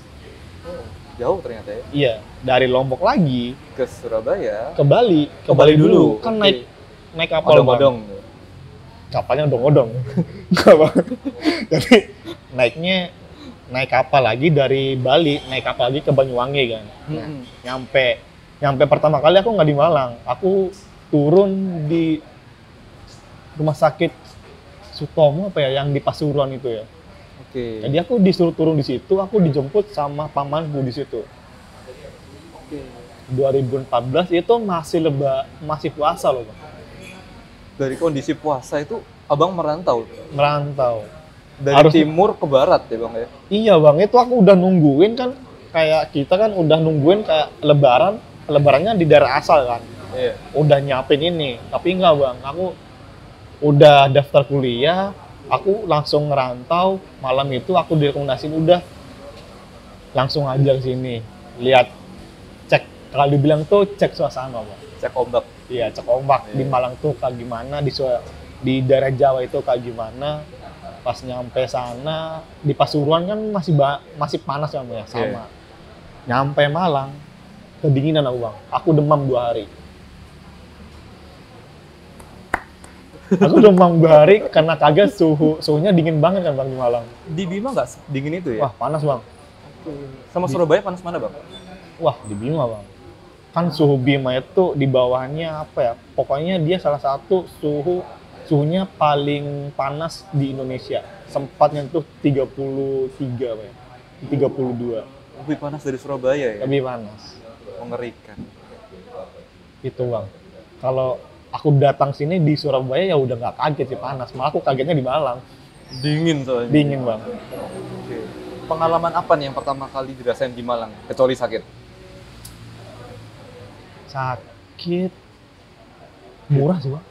S2: Jauh ternyata ya.
S1: Iya, dari Lombok lagi
S2: Ke Surabaya.
S1: ke Bali. Ke
S2: Ke
S1: Bali
S2: Bali
S1: dulu.
S2: dulu,
S1: Kan
S2: oke.
S1: naik kapal, Bang.
S2: Odong-odong.
S1: Kapalnya odong-odong. Enggak, Bang. Jadi naik kapal lagi dari Bali, naik kapal lagi ke Banyuwangi kan. Nah, nyampe pertama kali aku nggak di Malang. Aku turun di rumah sakit Sutomo apa ya, yang di Pasuruan itu ya.
S2: Oke.
S1: Jadi aku disuruh turun di situ, aku dijemput sama pamanku di situ.
S2: Oke.
S1: 2014 itu masih puasa loh, Bang.
S2: Dari kondisi puasa itu Abang merantau
S1: Merantau.
S2: dari
S1: Harus-
S2: timur ke barat ya Bang ya.
S1: Iya Bang, itu aku udah nungguin kan, kayak kita kan udah nungguin kayak lebarannya di daerah asal kan.
S2: Iya.
S1: Udah nyiapin ini, tapi enggak Bang, aku udah daftar kuliah, aku langsung ngerantau, malam itu aku direkomendasiin udah langsung aja ke sini. Lihat, cek, kalau dibilang tuh cek suasana Bang.
S2: Cek ombak.
S1: Iya, cek ombak di
S2: Iya.
S1: Malang tuh kayak gimana, di daerah Jawa itu kayak gimana. Pas nyampe sana di Pasuruan kan masih panas ya, Bang, ya, sama.
S2: Iya.
S1: Nyampe Malang kedinginan aku Bang. Aku demam 2 hari. Aku demam 2 hari karena kaget suhunya dingin banget kan Bang di Malang.
S2: Di Bima nggak dingin itu ya?
S1: Wah, panas Bang.
S2: Sama Surabaya panas mana Bang?
S1: Wah, di Bima Bang. Kan suhu Bima itu di bawahnya apa ya? Pokoknya dia salah satu suhunya paling panas di Indonesia. Sempat nyentuh 33 Bang. 32.
S2: Lebih panas dari Surabaya ya?
S1: Lebih panas.
S2: Mengerikan.
S1: Itu Bang. Kalau aku datang sini di Surabaya ya udah nggak kaget sih panas. Malah aku kagetnya di Malang.
S2: Dingin soalnya.
S1: Dingin Bang.
S2: Oke. Pengalaman apa nih yang pertama kali dirasain di Malang? Kecuali sakit?
S1: Sakit. Murah sih Bang.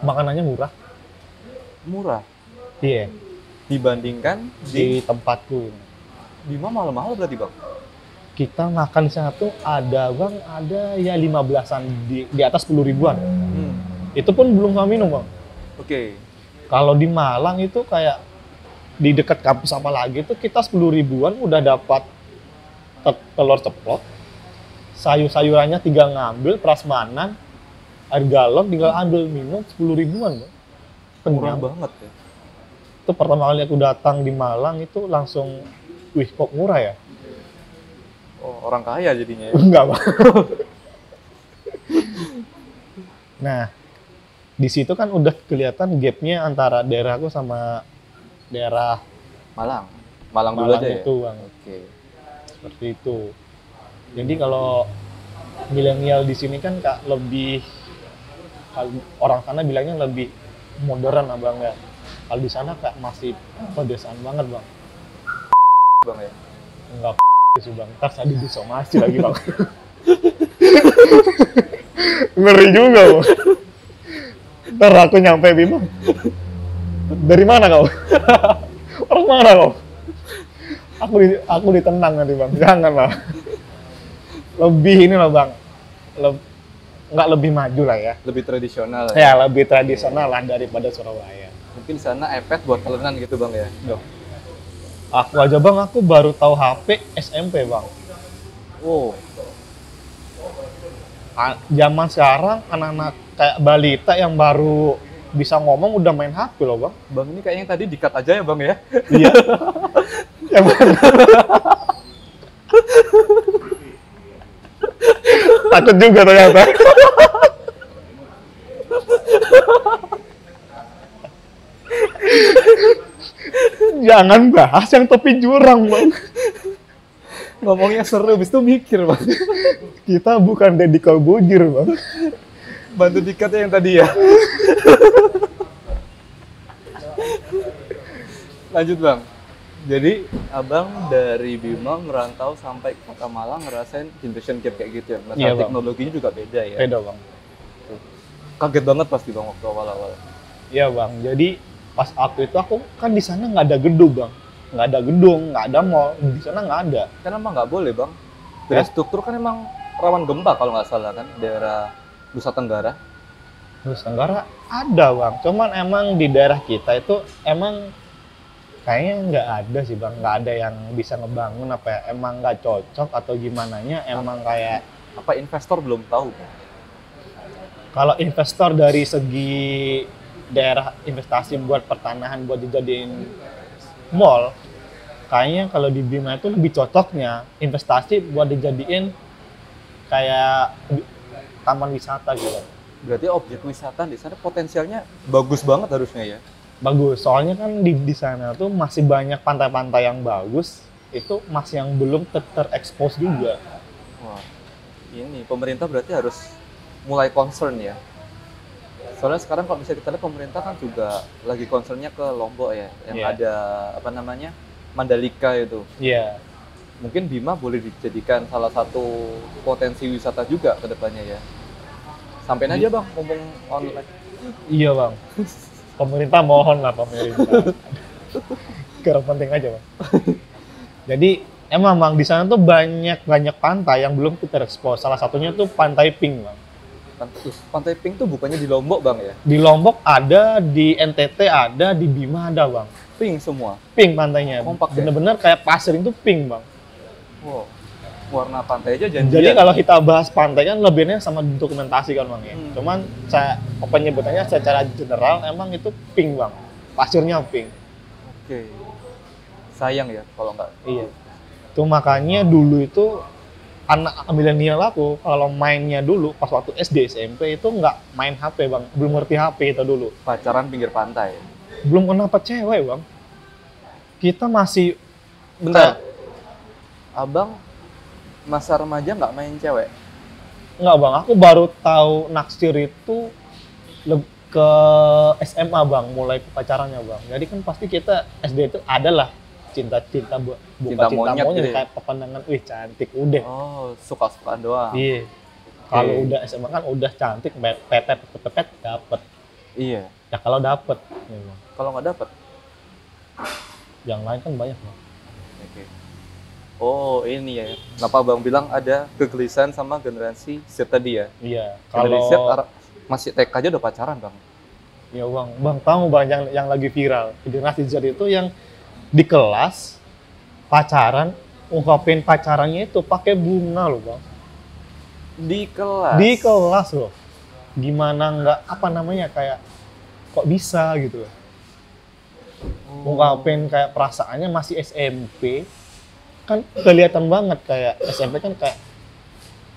S1: Makanannya murah.
S2: Murah.
S1: Iya.
S2: Dibandingkan
S1: Di tempatku.
S2: Bima mahal-mahal berarti Bang?
S1: Kita makan di sana tuh ada Bang, ada ya 15-an di atas 10 ribuan. Itu pun belum sama minum Bang.
S2: Oke.
S1: Kalau di Malang itu kayak di dekat kampus apa lagi tuh kita 10 ribuan udah dapat telur ceplok, sayur-sayurannya tinggal ngambil, prasmanan, air galon tinggal ambil minum 10 ribuan Bang.
S2: Murah
S1: Kenyang.
S2: banget ya.
S1: Itu pertama kali aku datang di Malang itu langsung, wih kok murah ya?
S2: Oh, orang kaya jadinya ya.
S1: Enggak Bang. Nah, di situ kan udah kelihatan gapnya antara daerahku sama daerah
S2: Malang. Malang dulu aja ya?
S1: itu Bang.
S2: Oke.
S1: Seperti itu. Jadi kalau milenial di sini kan Kak lebih, kalau orang sana bilangnya lebih modern lah Bang ya. Kalau di sana Kak masih pedesaan banget Bang.
S2: Bang ya?
S1: Enggak sih Bang, ntar saya disomasi lagi Bang. Ngeri juga Bang. Ntar aku nyampe Bima. Dari mana kau? Orang mana kau? Aku ditendang nanti Bang, jangan lah. Lebih ini lah Bang, nggak lebih maju lah ya.
S2: Lebih tradisional
S1: Ya lebih tradisional lah daripada Surabaya.
S2: Mungkin di sana iPad buat kalian gitu Bang ya?
S1: Aku aja Bang, aku baru tahu HP SMP Bang.
S2: Oh,
S1: Zaman sekarang anak-anak kayak balita yang baru bisa ngomong udah main HP loh Bang.
S2: Bang ini kayaknya tadi di-cut aja ya Bang ya?
S1: Iya. Yang mana? Takut juga ternyata. Jangan bahas yang tepi jurang, Bang.
S2: Ngomongnya seru, habis itu mikir, Bang.
S1: Kita bukan Deddy Corbuzier, Bang.
S2: Bantu dikatnya yang tadi ya. Lanjut, Bang. Jadi abang dari Bima merantau sampai ke Kota Malang ngerasain generation gap kayak gitu ya. Masalah
S1: Iya, Bang.
S2: teknologinya juga beda ya.
S1: Beda, Bang.
S2: Kaget banget pasti Bang waktu awal-awal.
S1: Iya, Bang. Jadi pas waktu itu aku kan di sana nggak ada gedung, Bang. Nggak ada gedung, nggak ada mall. Di sana nggak ada.
S2: Kan emang nggak boleh, Bang. Dari
S1: Ya?
S2: struktur kan emang rawan gempa kalau nggak salah kan, daerah Nusa Tenggara.
S1: Nusa Tenggara ada, Bang. Cuman emang di daerah kita itu emang kayaknya nggak ada sih, Bang. Nggak ada yang bisa ngebangun apa ya. Emang nggak cocok atau gimananya. Emang kayak
S2: Apa investor belum tahu, Bang?
S1: kalau investor dari segi daerah investasi buat pertanahan buat dijadiin mall, kayaknya kalau di Bima itu lebih cocoknya investasi buat dijadiin kayak taman wisata gitu.
S2: Berarti objek wisata di sana potensialnya bagus banget harusnya ya.
S1: Bagus, soalnya kan di sana tuh masih banyak pantai-pantai yang bagus, itu masih yang belum terekspos juga.
S2: Wah, ini pemerintah berarti harus mulai concern ya. Soalnya sekarang kalau bisa kita lihat pemerintah kan juga lagi concernnya ke Lombok ya, yang
S1: Iya.
S2: ada apa namanya Mandalika itu.
S1: Iya,
S2: Mungkin Bima boleh dijadikan salah satu potensi wisata juga ke depannya ya. Sampein aja Bang, mumpung online.
S1: iya, Bang. Pemerintah mohon lah, pemerintah. Kurang penting aja, Bang. Jadi emang, Bang, di sana tuh banyak pantai yang belum kita ekspos. Salah satunya tuh Pantai Pink, Bang.
S2: Pantai Pink tuh bukannya di Lombok Bang ya?
S1: Di Lombok ada, di NTT ada, di Bima ada, Bang.
S2: Pink semua.
S1: Pink pantainya.
S2: Kompak ya?
S1: Bener-bener kayak pasir itu pink, Bang.
S2: Wow. Warna pantai aja janjian.
S1: Jadi kalau kita bahas pantai kan lebihnya sama dokumentasi kan, Bang ya. Cuman saya penyebutannya secara general emang itu pink, Bang. Pasirnya pink.
S2: Oke. Sayang ya kalau nggak.
S1: Iya. Itu makanya dulu itu anak milenial aku kalau mainnya dulu pas waktu SD SMP itu nggak main HP, Bang. Belum ngerti HP itu dulu.
S2: Pacaran pinggir pantai.
S1: Belum kenal apa cewek, Bang. Kita masih
S2: Bentar. Abang masa remaja nggak main cewek?
S1: nggak, Bang. Aku baru tahu naksir itu ke SMA, Bang. Mulai pacarannya, Bang. Jadi kan pasti kita SD itu adalah cinta-cinta bukan
S2: Cinta
S1: cinta
S2: monyet
S1: monyet
S2: gitu ya?
S1: kayak pepandangan, wih cantik udah.
S2: Oh, suka-sukaan doang.
S1: Iya. Kalau udah SMA kan udah cantik, pepet dapet.
S2: Iya.
S1: Ya kalau dapet, ya, Bang.
S2: Kalau nggak dapet?
S1: Yang lain kan banyak, Bang.
S2: Oke. Oh, ini ya. Kenapa Bang bilang ada kegelisahan sama generasi Z tadi ya?
S1: Iya.
S2: Generasi
S1: Kalau
S2: Z masih TK aja udah pacaran, Bang.
S1: ya, Bang, tahu, Bang, yang lagi viral generasi Z itu yang di kelas pacaran, ungkapin pacarannya itu pakai bunga loh, Bang.
S2: Di kelas.
S1: Di kelas loh. Gimana nggak apa namanya kayak kok bisa gitu loh. Ungkapin kayak perasaannya masih SMP. Kan kelihatan banget kayak SMP kan kayak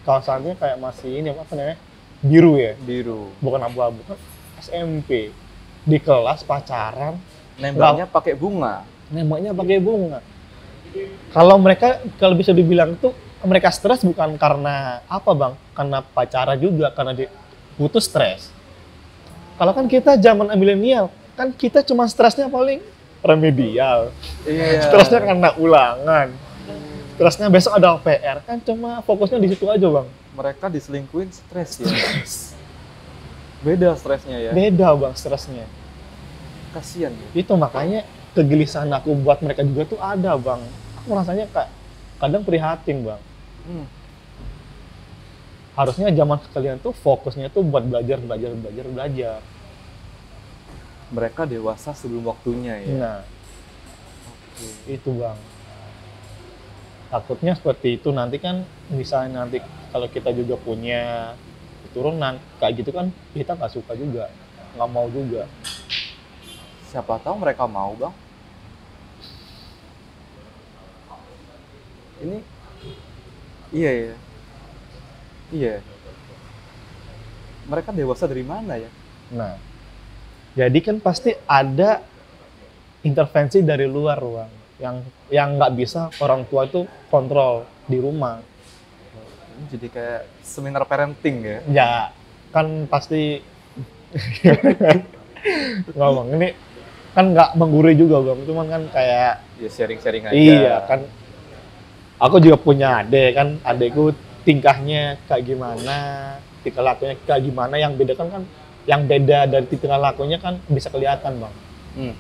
S1: kawasannya kayak masih ini apa namanya? Biru ya.
S2: Biru.
S1: Bukan abu-abu kan SMP. Di kelas pacaran,
S2: Nembaknya pakai bunga.
S1: nembaknya pakai bunga. Kalau mereka kalau bisa dibilang tuh mereka stres bukan karena apa, Bang? Karena pacaran juga, karena putus stres. Kalau kan kita zaman milenial, kan kita cuma stresnya paling remedial.
S2: Iya.
S1: Stresnya karena ulangan. Stresnya besok ada PR, kan cuma fokusnya di situ aja, Bang.
S2: Mereka diselingkuhin stres ya. Beda stresnya ya.
S1: Beda, Bang, stresnya.
S2: Kasian ya.
S1: Itu makanya kegelisahan aku buat mereka juga tuh ada, Bang. Aku rasanya kayak kadang prihatin, Bang. Harusnya zaman kalian tuh fokusnya tuh buat belajar.
S2: Mereka dewasa sebelum waktunya ya.
S1: Nah, itu, Bang. Takutnya seperti itu nanti kan misalnya nanti kalau kita juga punya keturunan kayak gitu kan kita nggak suka juga, nggak mau juga.
S2: Siapa tahu mereka mau, Bang. Ini iya ya. Iya. Mereka dewasa dari mana ya?
S1: Nah, jadi kan pasti ada intervensi dari luar, Bang, yang nggak bisa orang tua itu kontrol di rumah.
S2: Ini jadi kayak seminar parenting ya.
S1: Ya, kan pasti ngomong ini kan nggak menggurui juga, Bang. Cuman kan kayak
S2: Ya sharing-sharing aja.
S1: iya kan, aku juga punya adik kan, adikku tingkahnya kayak gimana, tingkah lakunya kayak gimana, yang beda kan yang beda dari tingkah lakunya kan bisa kelihatan, Bang.
S2: Hmm.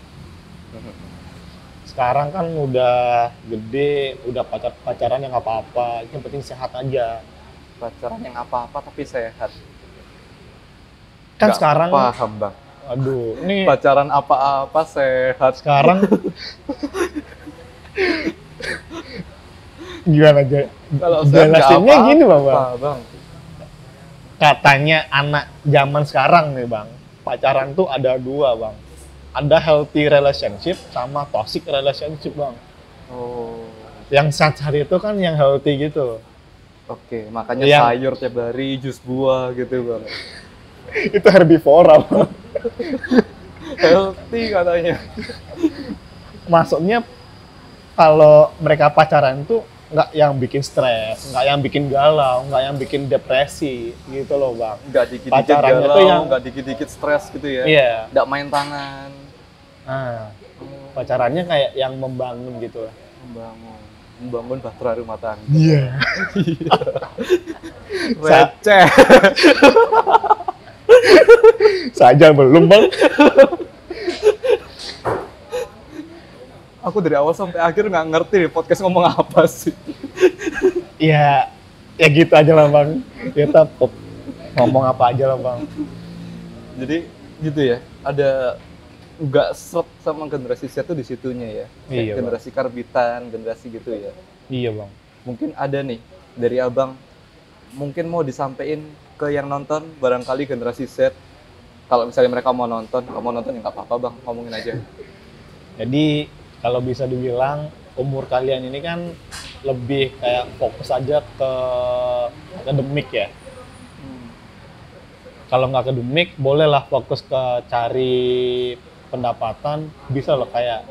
S1: Sekarang kan udah gede, udah pacaran yang nggak apa-apa, yang penting sehat aja.
S2: Pacaran yang apa-apa tapi sehat.
S1: Kan
S2: Nggak
S1: sekarang,
S2: paham bang.
S1: aduh, ini
S2: Pacaran apa-apa sehat.
S1: sekarang gimana aja?
S2: Kalau sehat nggak
S1: Jelasinnya
S2: apa-apa,
S1: gini, Bang.
S2: bang.
S1: Katanya anak zaman sekarang nih, Bang, pacaran tuh ada dua, Bang. Ada healthy relationship sama toxic relationship, Bang.
S2: Oh,
S1: Yang sehat itu kan yang healthy gitu.
S2: oke. Makanya
S1: Yang-
S2: sayur tiap hari, jus buah gitu bang.
S1: Itu herbivora, Bang.
S2: Healthy katanya.
S1: Maksudnya kalau mereka pacaran tuh nggak yang bikin stres, nggak yang bikin galau, nggak yang bikin depresi gitu loh, Bang.
S2: Nggak dikit-dikit
S1: Pacarannya
S2: galau,
S1: tuh yang-
S2: nggak dikit-dikit stres gitu ya.
S1: Iya.
S2: Nggak main tangan.
S1: Nah, pacarannya kayak yang membangun gitu.
S2: Membangun bahtera rumah tangga.
S1: Iya.
S2: Receh.
S1: Saja belum, Bang.
S2: Aku dari awal sampai akhir nggak ngerti nih podcast ngomong apa sih.
S1: Ya, ya gitu aja lah, Bang. Kita ngomong apa aja lah, Bang.
S2: Jadi gitu ya, ada nggak seret sama generasi Z tuh di situnya ya. Kayak
S1: Iya, Bang.
S2: generasi karbitan, generasi gitu ya.
S1: Iya, Bang.
S2: Mungkin ada nih dari abang, mungkin mau disampaikan ke yang nonton, barangkali generasi Z. Kalau misalnya mereka mau nonton ya nggak apa-apa bang, ngomongin aja.
S1: Jadi kalau bisa dibilang umur kalian ini kan lebih kayak fokus aja ke akademik ya. Kalau nggak akademik, bolehlah fokus ke cari pendapatan, bisa loh kayak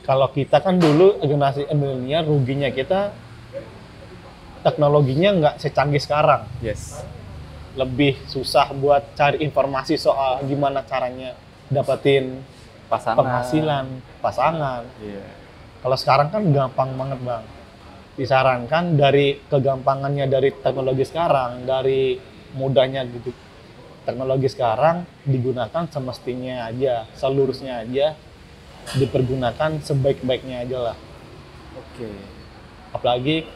S1: kalau kita kan dulu generasi milenial, ruginya kita teknologinya nggak secanggih sekarang.
S2: Yes.
S1: Lebih susah buat cari informasi soal gimana caranya dapetin
S2: Pasangan.
S1: penghasilan pasangan.
S2: Iya.
S1: Kalau sekarang kan gampang banget, Bang. Disarankan dari kegampangannya dari teknologi sekarang, dari mudahnya gitu. Teknologi sekarang digunakan semestinya aja, seluruhnya aja, dipergunakan sebaik-baiknya aja lah.
S2: Oke.
S1: Apalagi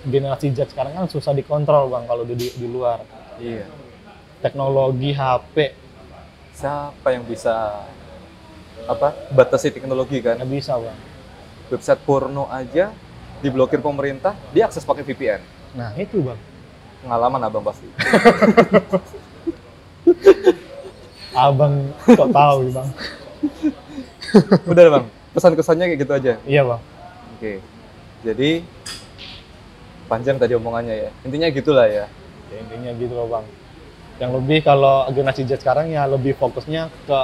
S1: generasi Z sekarang kan susah dikontrol, Bang, kalau di luar.
S2: Iya.
S1: Teknologi HP
S2: Siapa yang bisa batasi teknologi kan?
S1: nggak bisa, Bang.
S2: Website porno aja diblokir pemerintah, diakses pakai VPN.
S1: Nah, itu, Bang.
S2: Pengalaman abang pasti.
S1: Abang kok tahu, Bang.
S2: Udah bang, pesan-kesannya kayak gitu aja.
S1: Iya, Bang.
S2: Oke. Jadi panjang tadi omongannya ya. Intinya gitulah ya.
S1: Ya, intinya gitu loh, Bang. Yang lebih kalau generasi Z sekarang ya lebih fokusnya ke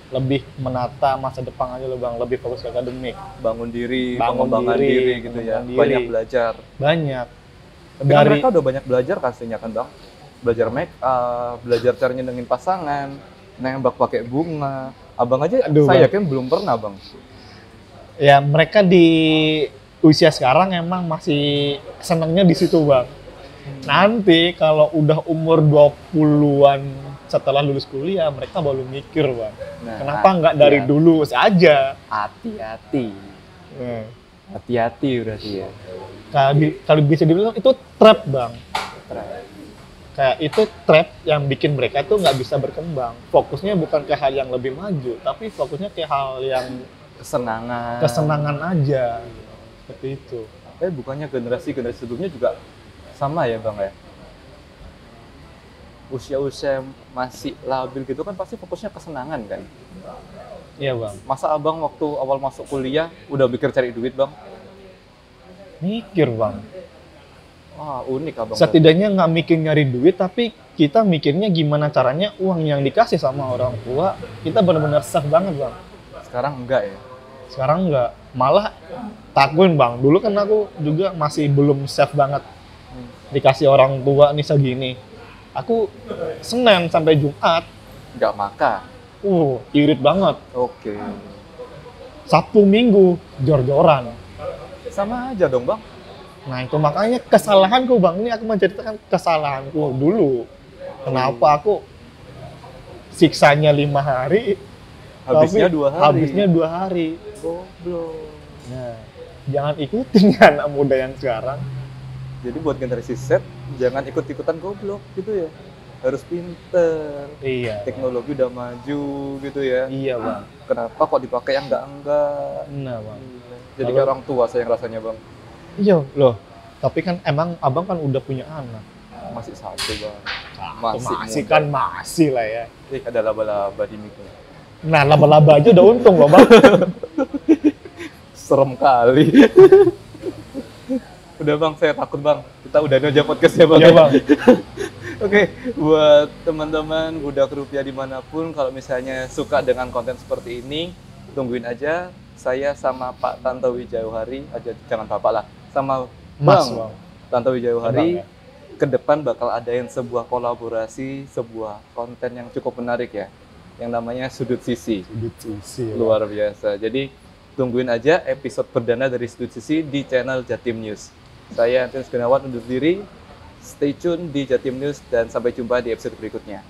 S1: lebih menata masa depan aja loh, Bang. Lebih fokus ke akademik.
S2: Bangun diri,
S1: Bangun
S2: pengembangan
S1: diri,
S2: diri gitu ya.
S1: pengembangan diri.
S2: Banyak belajar.
S1: Banyak.
S2: Tapi kan mereka udah banyak belajar pastinya kan bang. Belajar make up, belajar cara nyenengin pasangan, nembak pakai bunga. Abang aja
S1: Aduh,
S2: saya
S1: Bang.
S2: yakin belum pernah bang.
S1: Ya, mereka di usia sekarang emang masih senangnya di situ, Bang. Nanti kalau udah umur 20-an setelah lulus kuliah, mereka baru mikir, Bang.
S2: Nah,
S1: Kenapa nggak dari dulu saja?
S2: Hati-hati.
S1: Nah,
S2: Hati-hati berarti ya.
S1: kalau bisa dibilang itu trap, Bang. Kayak itu trap yang bikin mereka tuh nggak bisa berkembang. Fokusnya bukan ke hal yang lebih maju, tapi fokusnya ke hal yang kesenangan aja. Seperti itu.
S2: Bukannya generasi sebelumnya juga sama ya bang ya? Usia-usia masih labil gitu kan pasti fokusnya kesenangan kan?
S1: Iya, Bang.
S2: Masa abang waktu awal masuk kuliah udah mikir cari duit bang?
S1: Mikir, Bang.
S2: Wah, unik abang.
S1: Setidaknya nggak mikir nyari duit, tapi kita mikirnya gimana caranya uang yang dikasih sama orang tua, kita benar-benar save banget bang.
S2: Sekarang enggak ya?
S1: Sekarang nggak, malah takuin bang. Dulu kan aku juga masih belum save banget. Dikasih orang tua nih segini. Aku Senin sampai Jumat,
S2: Enggak makan.
S1: irit banget.
S2: Oke.
S1: Sabtu Minggu, jor-joran.
S2: Sama aja dong bang.
S1: Nah itu makanya kesalahanku bang, ini aku menceritakan kesalahanku dulu. Kenapa aku siksanya 5 hari,
S2: Habisnya
S1: tapi
S2: 2 hari.
S1: Habisnya 2 hari.
S2: Goblok.
S1: Nah, jangan ikutin anak muda yang sekarang.
S2: Jadi buat generasi Z, jangan ikut-ikutan goblok gitu ya. Harus pinter.
S1: Iya.
S2: Teknologi udah maju gitu ya.
S1: Iya bang.
S2: Kenapa kok dipakai yang enggak?
S1: Nah bang.
S2: Jadi kayak orang tua sayang rasanya bang.
S1: Iya loh. Tapi kan emang abang kan udah punya anak.
S2: Masih satu bang.
S1: Masih
S2: muda.
S1: kan masih lah ya.
S2: Ada laba-laba di mic.
S1: Nah laba-laba aja udah untung loh bang.
S2: Serem kali. Udah bang, saya takut bang. Kita udah aja podcastnya bang.
S1: Iya bang.
S2: Oke, buat teman-teman budak rupiah dimanapun, kalau misalnya suka dengan konten seperti ini, tungguin aja. Saya sama Pak Tantowi Jauhari, aja jangan Bapak lah, sama
S1: Mas,
S2: Bang
S1: Bang.
S2: Tantowi Jauhari,
S1: Bang, ya.
S2: ke depan bakal adain sebuah kolaborasi, sebuah konten yang cukup menarik ya, yang namanya Sudut Sisi.
S1: Sudut sisi.
S2: Luar biasa. Jadi tungguin aja episode perdana dari Sudut Sisi di channel Jatim News. Saya Anton Gunawan undur diri. Stay tune di Jatim News dan sampai jumpa di episode berikutnya.